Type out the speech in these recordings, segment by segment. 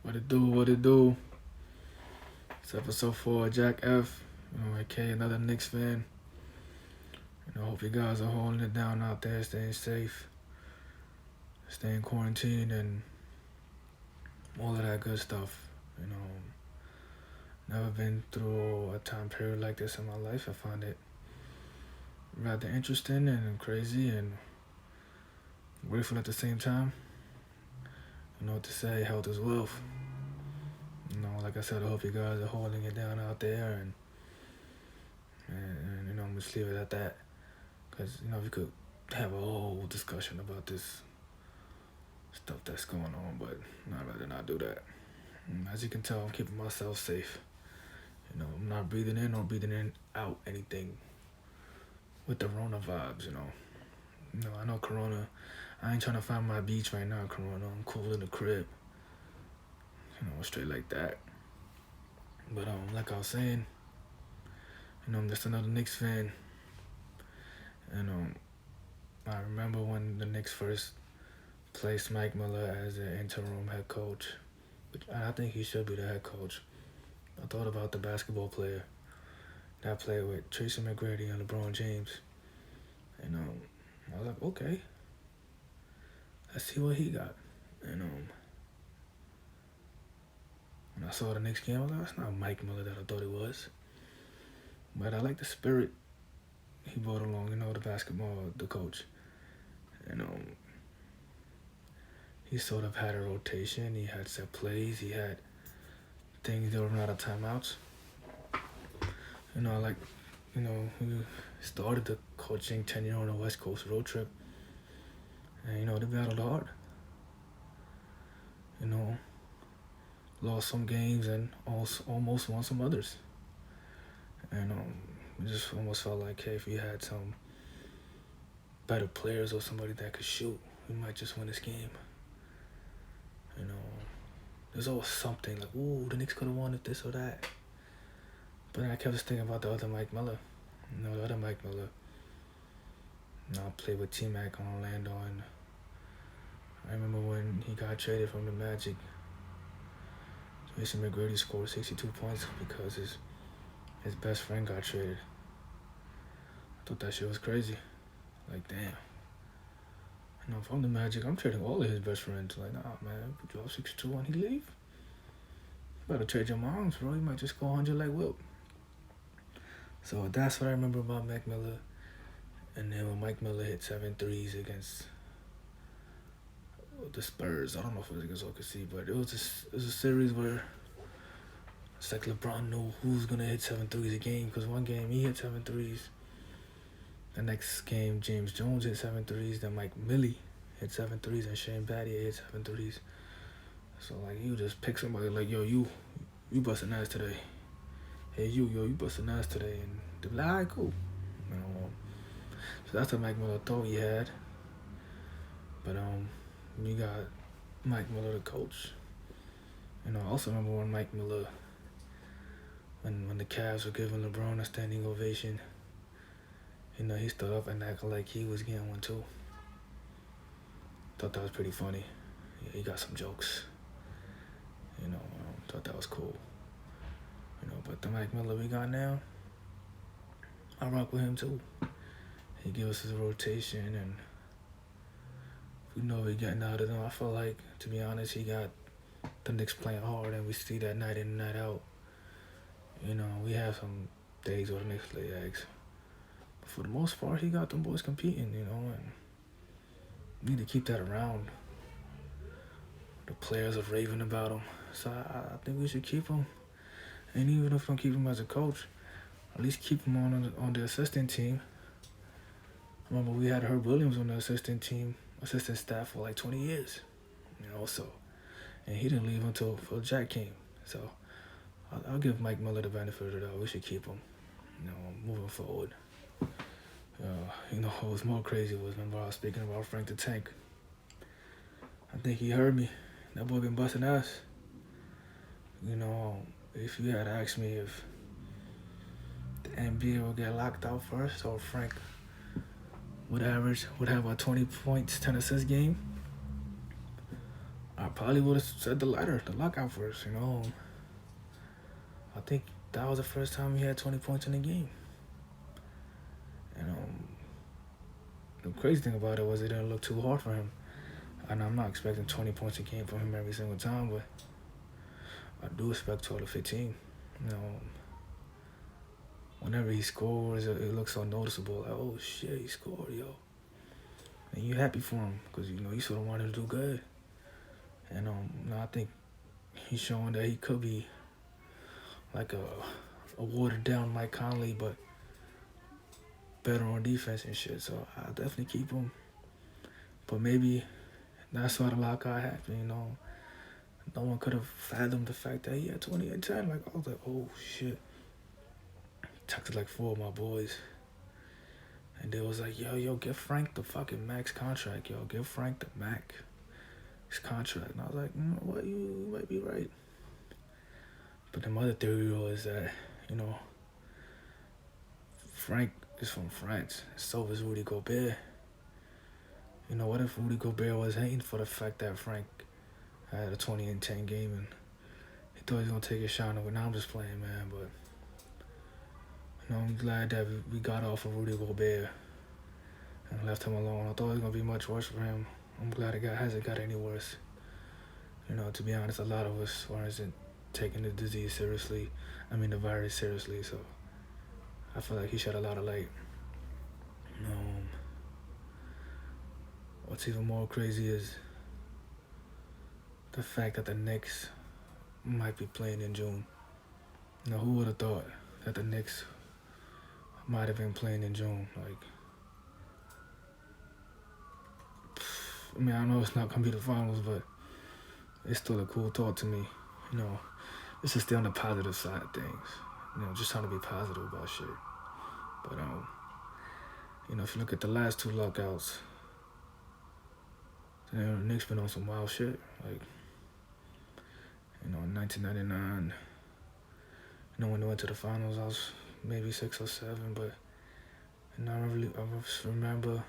What it do? What it do? It's episode 4, Jack F. aka another Knicks fan. Hope you guys are holding it down out there, staying safe, staying quarantined, and all of that good stuff. Never been through a time period like this in my life. I find it rather interesting and crazy and grateful at the same time. You know what to say, health is wealth. Like I said, I hope you guys are holding it down out there and I'm just leave it at that. Because, we could have a whole discussion about this stuff that's going on, but I'd rather not do that. As you can tell, I'm keeping myself safe. I'm not breathing in or breathing in out anything with the Rona vibes, I know Corona, I ain't trying to find my beach right now, Corona. I'm cool in the crib. Straight like that. But like I was saying, I'm just another Knicks fan. I remember when the Knicks first placed Mike Miller as the interim head coach. I think he should be the head coach. I thought about the basketball player that played with Tracy McGrady and LeBron James. I was like, okay, let's see what he got. When I saw the Knicks game, I was like, that's not Mike Miller that I thought it was. But I like the spirit he brought along, the basketball, the coach. He sort of had a rotation. He had set plays. He had things that were not out of timeouts. We started the coaching tenure on a West Coast road trip. And, they battled hard. Lost some games and also almost won some others. And it just almost felt like, hey, if we had some better players or somebody that could shoot, we might just win this game. There's always something like, ooh, the Knicks could have won if this or that. But then I kept just thinking about the other Mike Miller. The other Mike Miller. I played with T-Mac on Orlando, and I remember when he got traded from the Magic. Jason McGrady scored 62 points because his best friend got traded. I thought that shit was crazy. Like, damn. If I'm the Magic, I'm trading all of his best friends. Like, nah, man, put you up 62 and he leave? Better trade your moms, bro. You might just go 100 like Wilt. So that's what I remember about Mike Miller. And then when Mike Miller hit 7 threes against the Spurs, I don't know if it was against OKC, but it was a series where it's like LeBron knew who's going to hit 7 threes a game, because one game he hit 7 threes. The next game, James Jones hit 7 threes. Then Mike Millie hit 7 threes, and Shane Battier hit 7 threes. So, like, you just pick somebody like, yo, you busting ass today. Hey, you busting ass today. And they're like, all right, cool. So that's what Mike Miller thought he had. But you got Mike Miller, the coach. I also remember when Mike Miller, when the Cavs were giving LeBron a standing ovation, he stood up and acted like he was getting one too. Thought that was pretty funny. Yeah, he got some jokes. Thought that was cool. But the Mike Miller we got now, I rock with him too. He gives us his rotation, and we know we're getting out of them. I feel like, to be honest, he got the Knicks playing hard, and we see that night in and night out. We have some days where the Knicks lay eggs. But for the most part, he got them boys competing, and we need to keep that around. The players are raving about him. So I think we should keep him. And even if we don't keep him as a coach, at least keep him on the assistant team. Remember, we had Herb Williams on the assistant staff for like 20 years. And he didn't leave until JAK came. So I'll give Mike Miller the benefit of the doubt. We should keep him, moving forward. What was more crazy was, remember I was speaking about Frank the Tank. I think he heard me. That boy been busting ass. If you had asked me if the NBA will get locked out first or Frank would have a 20 points, 10 assists game, I probably would have said the lockout first, you know. I think that was the first time he had 20 points in a game. And the crazy thing about it was it didn't look too hard for him. And I'm not expecting 20 points a game from him every single time, but I do expect 12 to 15. You know, whenever he scores, it looks so noticeable. Like, oh shit, he scored, yo. And you're happy for him because, you know, you sort of want him to do good. And you know, I think he's showing that he could be like a watered down Mike Conley, but better on defense and shit. So I'll definitely keep him. But maybe that's why the lockout happened, you know. No one could have fathomed the fact that he had 20 and 10. Like, I was like, oh shit. Talked to like 4 of my boys. And they was like, yo, give Frank the fucking max contract, yo. Give Frank the max contract. And I was like, what, you might be right. But the other theory was that, you know, Frank is from France. So is Rudy Gobert. You know, what if Rudy Gobert was hating for the fact that Frank had a 20 and 10 game and he thought he was going to take a shot? But now I'm just playing, man. But, you know, I'm glad that we got off of Rudy Gobert and left him alone. I thought it was going to be much worse for him. I'm glad it hasn't got any worse. You know, to be honest, a lot of us weren't taking the disease seriously. I mean, the virus seriously. So I feel like he shed a lot of light. What's even more crazy is the fact that the Knicks might be playing in June. Now, who would have thought that the Knicks might have been playing in June? Like, I mean, I know it's not going to be the finals, but it's still a cool thought to me. You know, this is still on the positive side of things. You know, just trying to be positive about shit. But, you know, if you look at the last 2 lockouts, you know, the Knicks been on some wild shit. Like, you know, in 1999, you know, when they went to the finals, I was maybe 6 or 7, but, you know, I just remember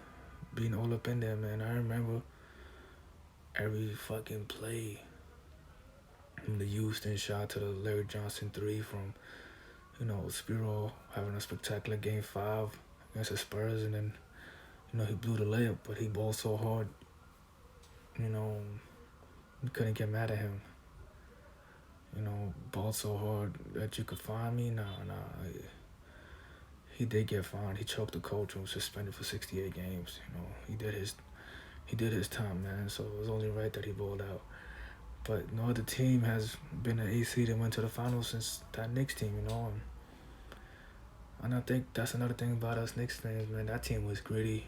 being all up in there, man. I remember every fucking play. From the Houston shot to the Larry Johnson 3, from, you know, Spiro having a spectacular game 5 against the Spurs, and then, you know, he blew the layup, but he balled so hard, you know, you couldn't get mad at him. You know, balled so hard that you could find me. Nah. He did get fined. He choked the coach and was suspended for 68 games. You know, he did his time, man. So it was only right that he balled out. But no other team has been an 8 seed and went to the finals since that Knicks team, you know. And I think that's another thing about us Knicks fans, man. That team was gritty.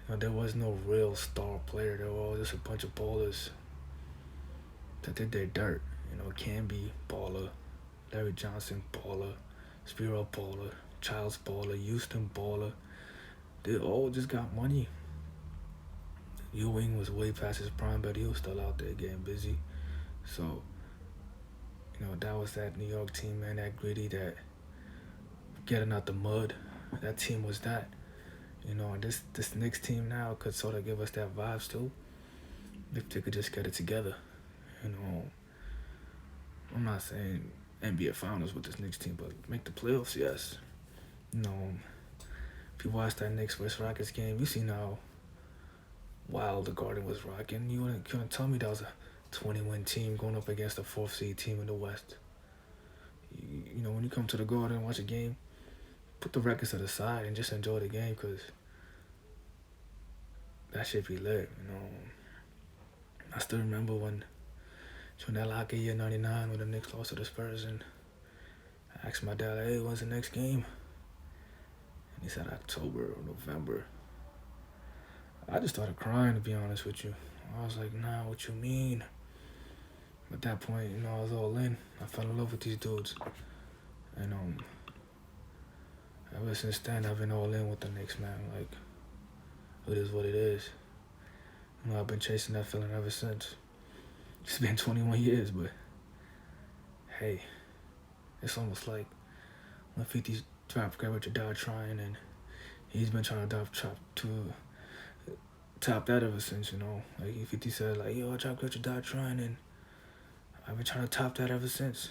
You know, there was no real star player. They were all just a bunch of ballers that did their dirt. You know, Camby, baller. Larry Johnson, baller. Spiro, baller. Childs, baller. Houston, baller. They all just got money. Ewing was way past his prime, but he was still out there getting busy. So, you know, that was that New York team, man, that gritty, that getting out the mud. That team was that. You know, and this Knicks team now could sort of give us that vibes too, if they could just get it together. You know, I'm not saying NBA Finals with this Knicks team, but make the playoffs, yes. You know, if you watch that Knicks vs. Rockets game, you see how wild the Garden was rocking. You couldn't tell me that was a 20-win team going up against a 4th seed team in the West. You know, when you come to the Garden and watch a game, put the records to the side and just enjoy the game, because that shit be lit, you know. I still remember when during that lockout year 99 when the Knicks lost to the Spurs, and I asked my dad, hey, when's the next game? And he said October or November. I just started crying, to be honest with you. I was like, nah, what you mean? At that point, you know, I was all in. I fell in love with these dudes. And ever since then, I've been all in with the Knicks, man. Like, it is what it is. You know, I've been chasing that feeling ever since. It's been 21 years, but hey, it's almost like when 50's dropped Grab What Your Dad trying, and he's been trying to drop topped that ever since, you know. Like 50 said, like, yo, Jack Richard died trying, and I've been trying to top that ever since.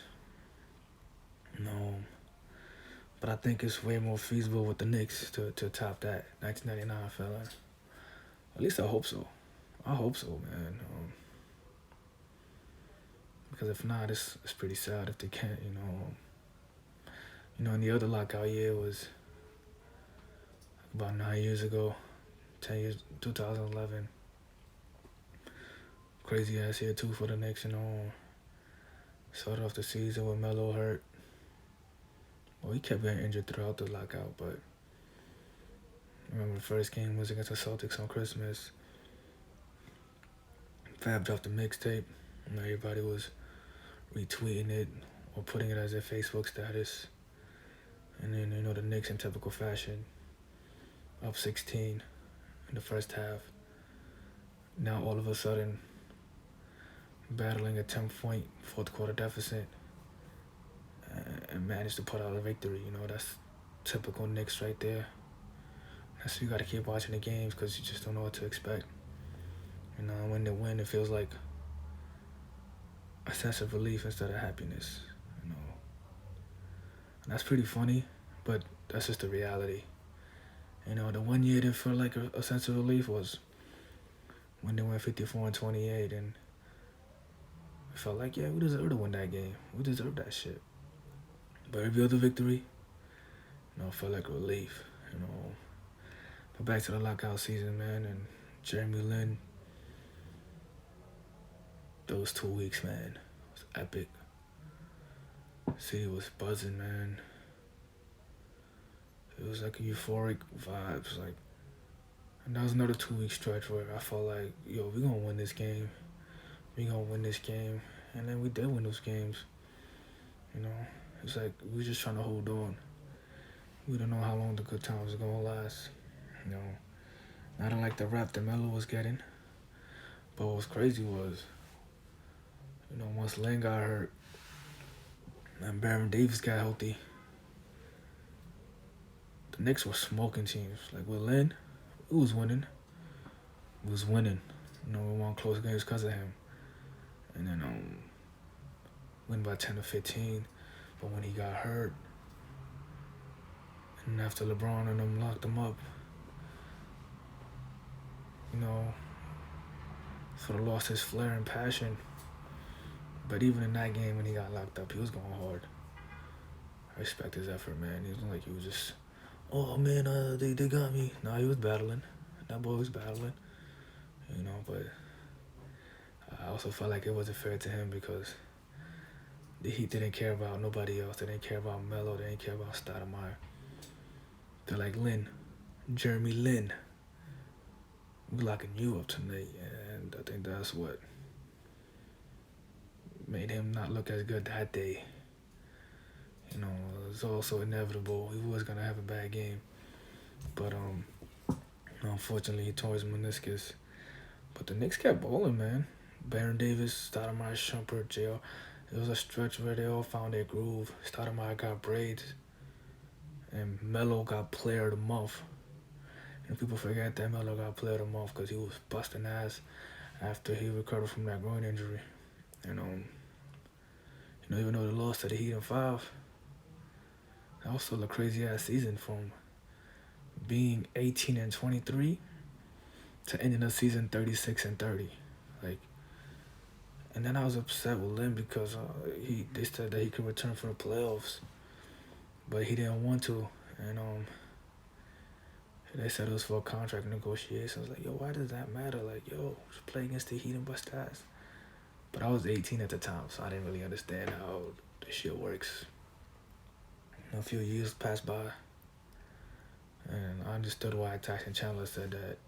No, but I think it's way more feasible with the Knicks to top that 1999 fella. At least I hope so. I hope so, man. Because if not, it's pretty sad if they can't, you know. You know, and the other lockout year was about 9 years ago, 10 years, 2011. Crazy ass year too for the Knicks, you know. Started off the season with Melo hurt. Well, he kept getting injured throughout the lockout, but I remember the first game was against the Celtics on Christmas. Fab dropped the mixtape, and everybody was retweeting it or putting it as their Facebook status. And then, you know, the Knicks in typical fashion, up 16 in the first half. Now all of a sudden, battling a 10-point fourth quarter deficit and managed to put out a victory. You know, that's typical Knicks right there. That's you got to keep watching the games because you just don't know what to expect. You know, when they win, it feels like a sense of relief instead of happiness. You know, and that's pretty funny, but that's just the reality. You know, the one year that felt like a sense of relief was when they went 54-28, and it felt like, yeah, we deserve to win that game. We deserve that shit. But every other victory, you know, felt like relief. You know, but back to the lockout season, man, and Jeremy Lin. Those 2 weeks, man, was epic. City was buzzing, man. It was like a euphoric vibes, like. And that was another 2-week stretch where I felt like, yo, we gonna win this game. We gonna win this game. And then we did win those games. You know, it's like we were just trying to hold on. We don't know how long the good times are gonna last. You know, I don't like the rap that Melo was getting. But what was crazy was, you know, once Lin got hurt and Baron Davis got healthy, the Knicks were smoking teams. Like with Lin, it was winning. It was winning. You know, we won close games because of him. And then win by 10 or 15. But when he got hurt, and after LeBron and them locked him up, you know, sort of lost his flair and passion. But even in that game when he got locked up, he was going hard. I respect his effort, man. He wasn't like he was just, oh man, they got me. No, he was battling. That boy was battling. You know, but I also felt like it wasn't fair to him because the Heat didn't care about nobody else. They didn't care about Melo. They didn't care about Stoudemire. They're like, Lin, Jeremy Lin, we're locking you up tonight. And I think that's what made him not look as good that day. You know, it was also inevitable. He was going to have a bad game. But unfortunately, he tore his meniscus. But the Knicks kept bowling, man. Baron Davis, Stoudemire, Shumpert, JR. It was a stretch where they all found their groove. Stoudemire got braids. And Melo got player of the month. And people forget that Melo got player of the month because he was busting ass after he recovered from that groin injury. And you know, even though they lost to the Heat in 5, that was still a crazy ass season from being 18-23 to ending the season 36-30. Like, and then I was upset with Lin because they said that he could return for the playoffs, but he didn't want to. And they said it was for contract negotiations. Like, yo, why does that matter? Like, yo, just play against the Heat and bust ass. But I was 18 at the time, so I didn't really understand how this shit works. A few years passed by, and I understood why Tyson Chandler said that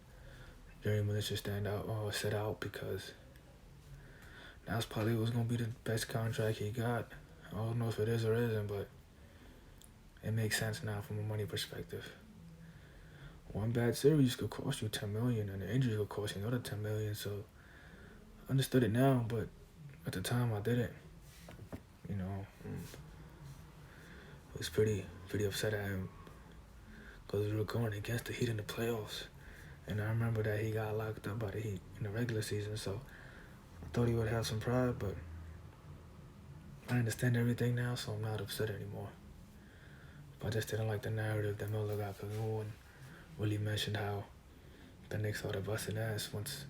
Jeremy Lin should stand out or sit out because that's probably was gonna be the best contract he got. I don't know if it is or isn't, but it makes sense now from a money perspective. One bad series could cost you $10 million, and the injury could cost you another $10 million. So I understood it now, but at the time I didn't. You know, I was pretty upset at him because we were going against the Heat in the playoffs, And I remember that he got locked up by the Heat in the regular season, so I thought he would have some pride, but I understand everything now, so I'm not upset anymore. But I just didn't like the narrative that Melo got put on. Willie mentioned how the Knicks started busting ass once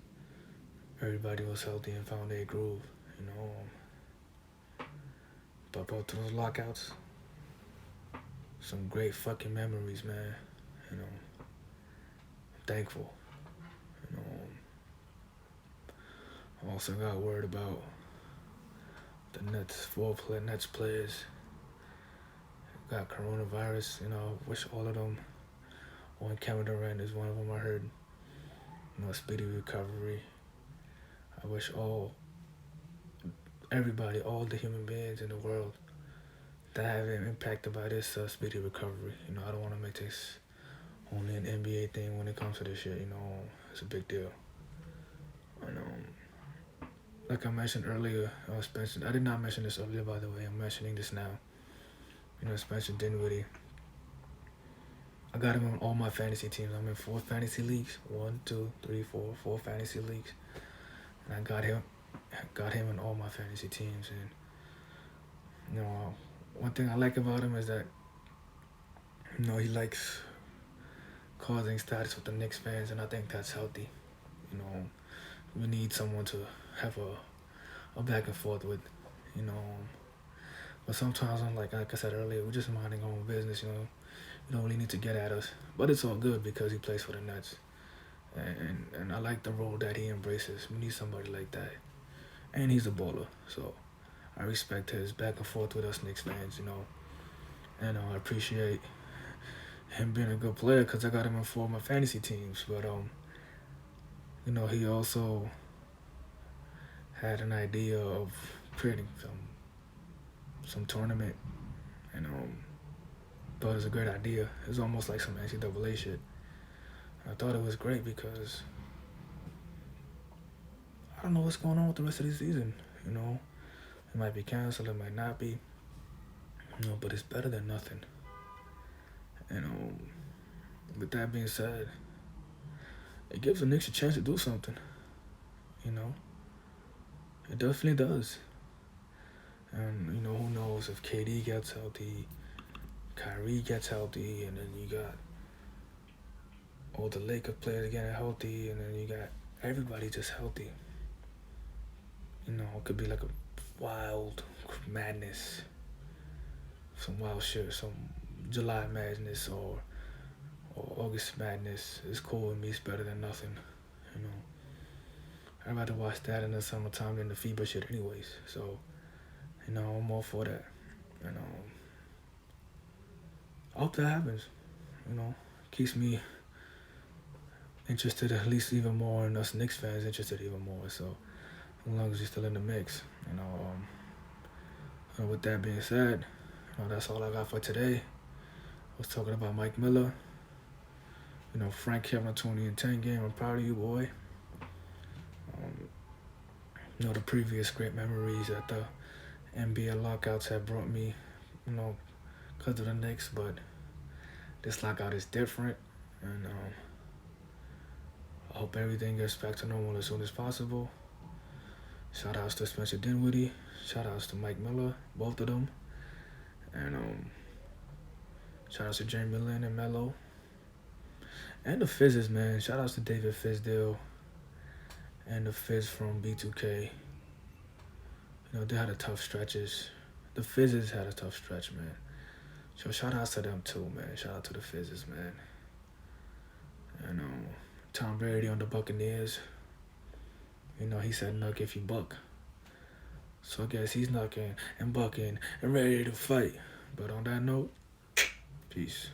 everybody was healthy and found their groove, you know. But both those lockouts, some great fucking memories, man. You know, I'm thankful. You know, I also got word about the Nets players got coronavirus. You know, wish all of them, on Kevin Durant is one of them. I heard, you know, speedy recovery. I wish everybody, all the human beings in the world that have been impacted by this speedy recovery. You know, I don't want to make this only an NBA thing when it comes to this shit. You know, it's a big deal. And like I mentioned earlier, I did not mention this earlier, by the way. I'm mentioning this now. You know, Spencer Dinwiddie. I got him on all my fantasy teams. I'm in 4 fantasy leagues. 1, 2, 3, 4, 4 fantasy leagues. And I got him in all my fantasy teams. And, you know, one thing I like about him is that, you know, he likes causing status with the Knicks fans, and I think that's healthy. You know, we need someone to have a back and forth with, you know. But sometimes I'm like I said earlier, we're just minding our own business, you know. You don't really need to get at us. But it's all good because he plays for the Nets. And I like the role that he embraces. We need somebody like that. And he's a baller, so I respect his back and forth with us Knicks fans, you know. And I appreciate him being a good player because I got him in 4 of my fantasy teams. But, you know, he also had an idea of creating some tournament, and thought it was a great idea. It was almost like some NCAA shit. I thought it was great because I don't know what's going on with the rest of the season, you know. It might be canceled, it might not be, you know, but it's better than nothing. And with that being said, it gives the Knicks a chance to do something, you know. It definitely does. And, you know, who knows if KD gets healthy, Kyrie gets healthy, and then you got all the Lakers players getting healthy, and then you got everybody just healthy. You know, it could be like a wild madness, some wild shit, some July madness or August madness. It's cool with me. It's better than nothing, you know. I'd rather watch that in the summertime than the FIBA shit anyways. So, you know, I'm all for that. And I hope that happens, you know. Keeps me interested at least even more, and us Knicks fans interested even more. So, as long as you're still in the mix, you know. And with that being said, you know, that's all I got for today. I was talking about Mike Miller. You know, Frank having a 20 and 10 game. I'm proud of you, boy. You know, the previous great memories that the NBA lockouts have brought me, you know, because of the Knicks, but this lockout is different, and I hope everything gets back to normal as soon as possible. Shout outs to Spencer Dinwiddie, shout outs to Mike Miller, both of them, and shout outs to Jeremy Lin and Melo, and the Fizzes, man. Shout outs to David Fizdale and the Fizz from B2K. You know, they had a tough stretches. The Fizzes had a tough stretch, man. So shout outs to them too, man. Shout out to the Fizzes, man. And Tom Brady on the Buccaneers. You know, he said knuck if you buck. So I guess he's knucking and bucking and ready to fight. But on that note, peace.